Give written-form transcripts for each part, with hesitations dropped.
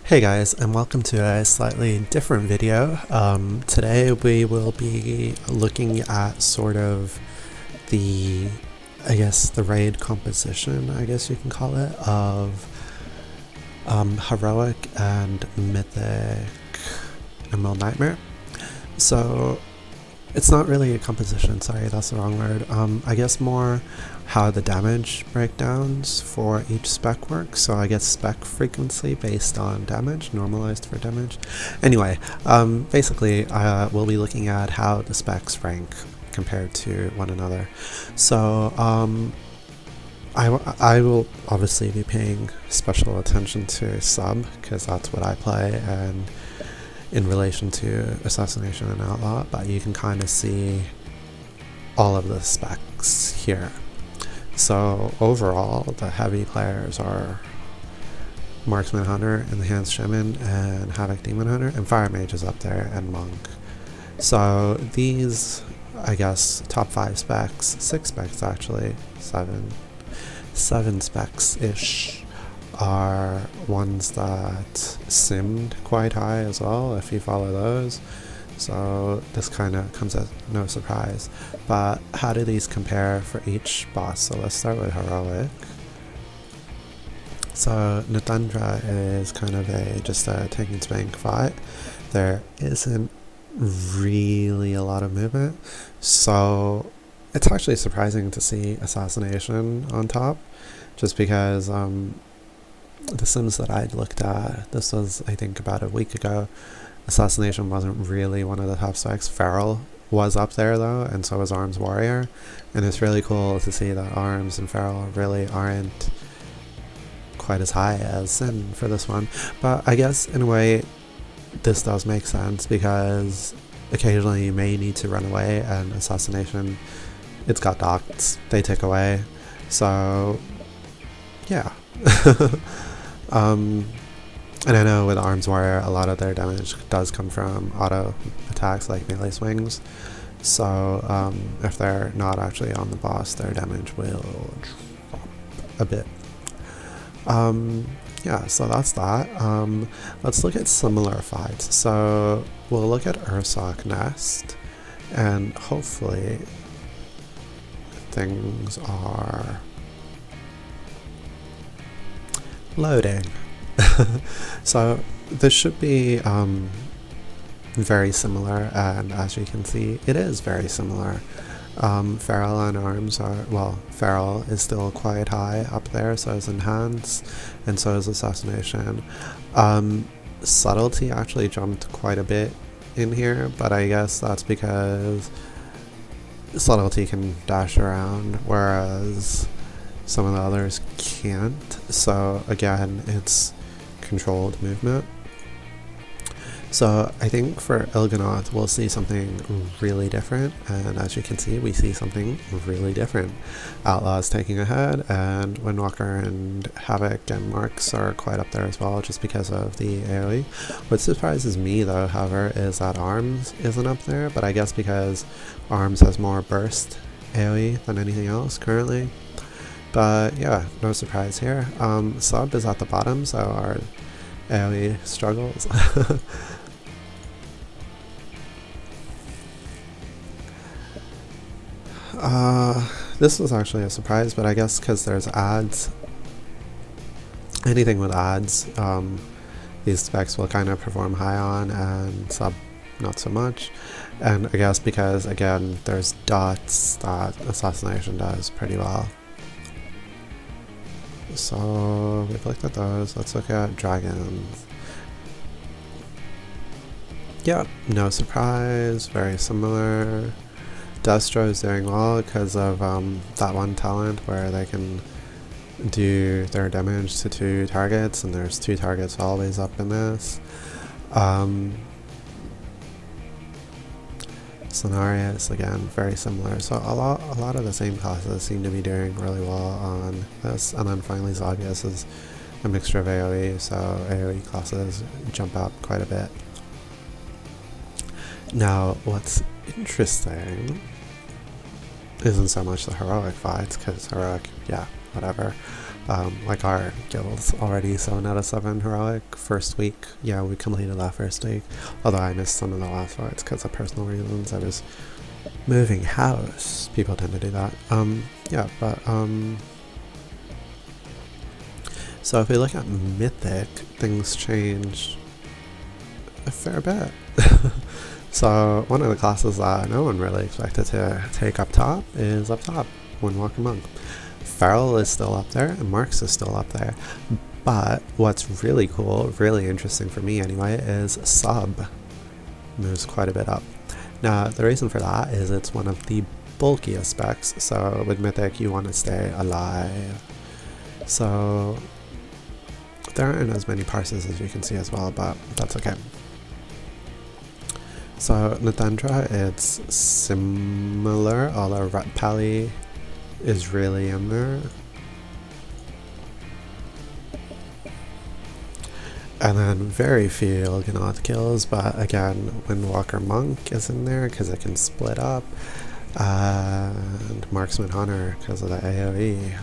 Hey guys, and welcome to a slightly different video. Today we will be looking at sort of the, the raid composition, I guess you can call it, of Heroic and Mythic Emerald Nightmare. So it's not really a composition, sorry, that's the wrong word. I guess more how the damage breakdowns for each spec work. So I guess spec frequency based on damage, normalized for damage. Anyway, basically we'll be looking at how the specs rank compared to one another. So I will obviously be paying special attention to sub, because that's what I play, and in relation to Assassination and Outlaw, but you can kind of see all of the specs here. So overall, the heavy players are Marksman Hunter, Enhanced Shaman, and Havoc Demon Hunter, and Fire Mage is up there, and Monk. So these, I guess, top 5 specs, 6 specs actually, 7 specs-ish, are ones that simmed quite high as well, if you follow those. So this kind of comes as no surprise. But how do these compare for each boss? So let's start with Heroic. So Tundra is kind of just a take and spank fight. There isn't really a lot of movement, so it's actually surprising to see Assassination on top, just because the sims that I'd looked at, this was I think about a week ago, Assassination wasn't really one of the top specs. Feral was up there though, and so was Arms Warrior, and it's really cool to see that Arms and Feral really aren't quite as high as Sin for this one. But I guess in a way this does make sense, because occasionally you may need to run away, and Assassination, it's got dots, they take away, so yeah. And I know with Arms Warrior, a lot of their damage does come from auto attacks like melee swings. So if they're not actually on the boss, their damage will drop a bit. Yeah, so that's that. Let's look at similar fights. So we'll look at Ursoc Nest, and hopefully things are loading. So this should be very similar, and as you can see, it is very similar. Feral and Arms are, well, Feral is still quite high up there, so is Enhance, and so is Assassination. Subtlety actually jumped quite a bit in here, but I guess that's because Subtlety can dash around, whereas some of the others can't. So again, it's controlled movement. So I think for Il'gynoth we'll see something really different, and as you can see, we see something really different. Outlaw's taking ahead, and Windwalker and Havoc and Marks are quite up there as well, just because of the AoE. What surprises me though, however, is that Arms isn't up there, but I guess because Arms has more burst AoE than anything else currently. But yeah, no surprise here. Sub is at the bottom, so our AoE struggles. This was actually a surprise, but I guess because there's ads, anything with ads, these specs will kind of perform high on, and sub not so much. And I guess because, again, there's dots that Assassination does pretty well. So we've looked at those. Let's look at dragons. Yeah, no surprise, very similar. Destro is doing well because of that one talent where they can do their damage to 2 targets, and there's 2 targets always up in this. Cenarius, again, very similar. So a lot of the same classes seem to be doing really well on this. And then finally Zoggius is a mixture of AoE, so AoE classes jump up quite a bit. Now, what's interesting isn't so much the Heroic fights, because Heroic, yeah, whatever. Like our guild's already 7 out of 7 heroic first week. Yeah, we completed that first week. Although I missed some of the last fights because of personal reasons. I was moving house. People tend to do that. Yeah, but so if we look at Mythic, things change a fair bit. So one of the classes that no one really expected to take up top is up top, Windwalker Monk. Feral is still up there, and Marks is still up there. But what's really cool, really interesting for me anyway, is Sub moves quite a bit up. Now, the reason for that is it's one of the bulkiest specs, so with Mythic you want to stay alive. So there aren't as many parses as you can see as well, but that's okay. So the Tundra, it's similar, although Rat Pally is really in there. And then very few Gnaut kills, but again, Windwalker Monk is in there because it can split up, and Marksman Hunter because of the AoE.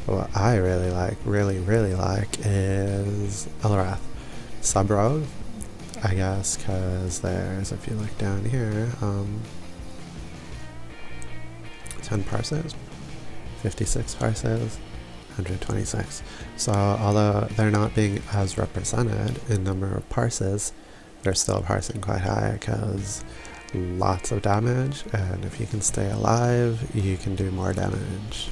But what I really like, really like, is Elrath. Sub-rogue, I guess, because there's, if you look down here, 10 parses, 56 parses, 126. So although they're not being as represented in number of parses, they're still parsing quite high because lots of damage, and if you can stay alive, you can do more damage.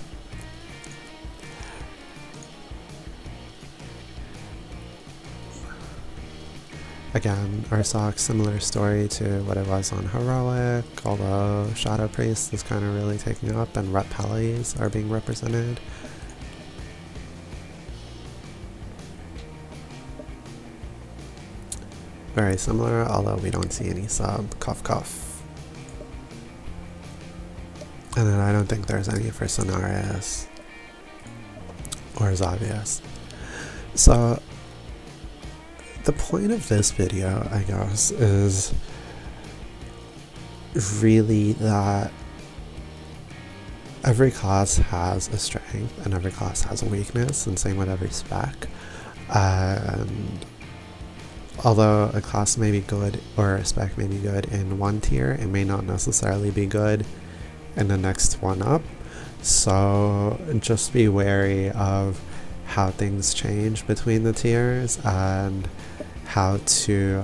Again, Ursoc, similar story to what it was on Heroic, although Shadow Priest is kind of really taking up and Ret Pallies are being represented. Very similar, although we don't see any sub. Cough cough. And then I don't think there's any for Cenarius or Xavius. So the point of this video, I guess, is really that every class has a strength and every class has a weakness, and same with every spec. And although a class may be good or a spec may be good in one tier, it may not necessarily be good in the next one up. So just be wary of how things change between the tiers and how to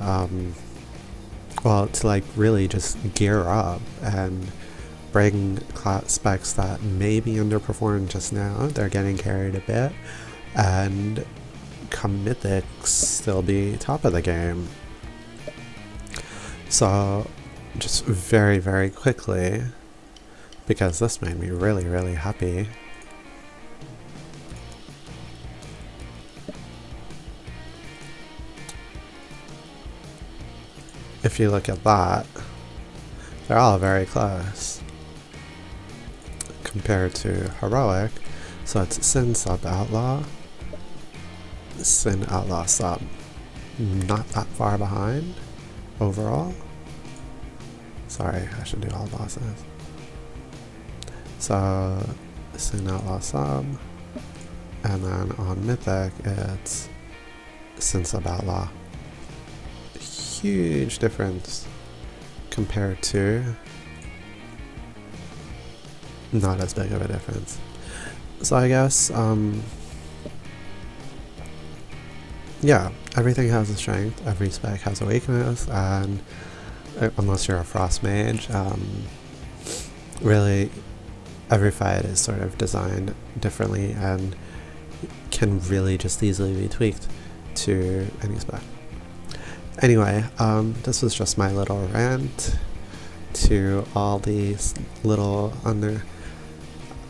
well, to like really just gear up and bring specs that maybe underperformed just now, they're getting carried a bit, and come Mythics still be top of the game. So just very quickly, because this made me really happy, if you look at that, they're all very close compared to Heroic. So it's Sin Sub Outlaw, Sin Outlaw Sub. Not that far behind overall. Sorry, I should do all bosses. So Sin Outlaw Sub, and then on Mythic it's Sin Sub Outlaw. Huge difference compared to not as big of a difference. So I guess yeah, everything has a strength, every spec has a weakness, and unless you're a frost mage, really every fight is sort of designed differently and can really just easily be tweaked to any spec. Anyway, this was just my little rant to all these little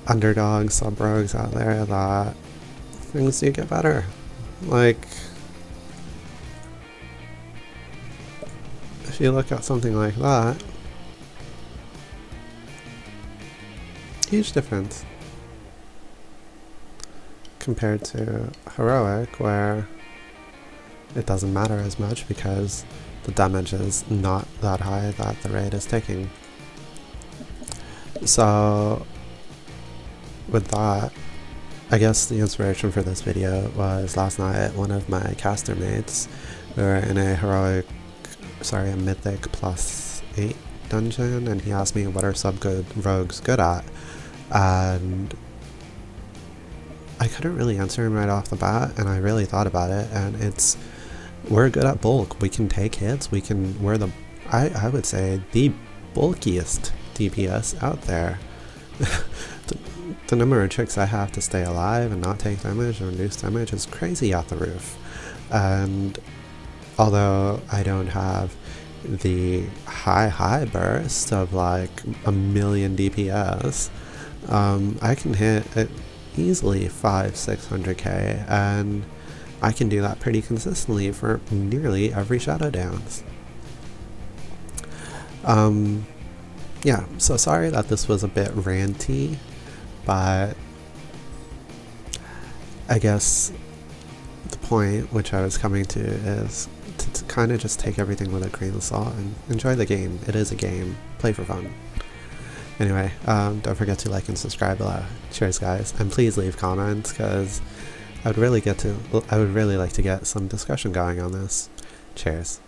underdog sub-rogues out there that things do get better. Like, if you look at something like that, huge difference compared to Heroic, where it doesn't matter as much because the damage is not that high that the raid is taking. So with that, I guess the inspiration for this video was last night one of my caster mates. We were in a mythic +8 dungeon, and he asked me what are rogues good at, and I couldn't really answer him right off the bat, and I really thought about it, and we're good at bulk. We can take hits, we're I would say the bulkiest DPS out there. The number of tricks I have to stay alive and not take damage or reduce damage is crazy out the roof. And although I don't have the high burst of like 1,000,000 DPS, I can hit easily 500-600k, and I can do that pretty consistently for nearly every Shadow Dance. Yeah, so sorry that this was a bit ranty, but I guess the point which I was coming to is to kind of just take everything with a grain of salt and enjoy the game. It is a game. Play for fun. Anyway, don't forget to like and subscribe below. Cheers, guys, and please leave comments, because I would really like to get some discussion going on this. Cheers.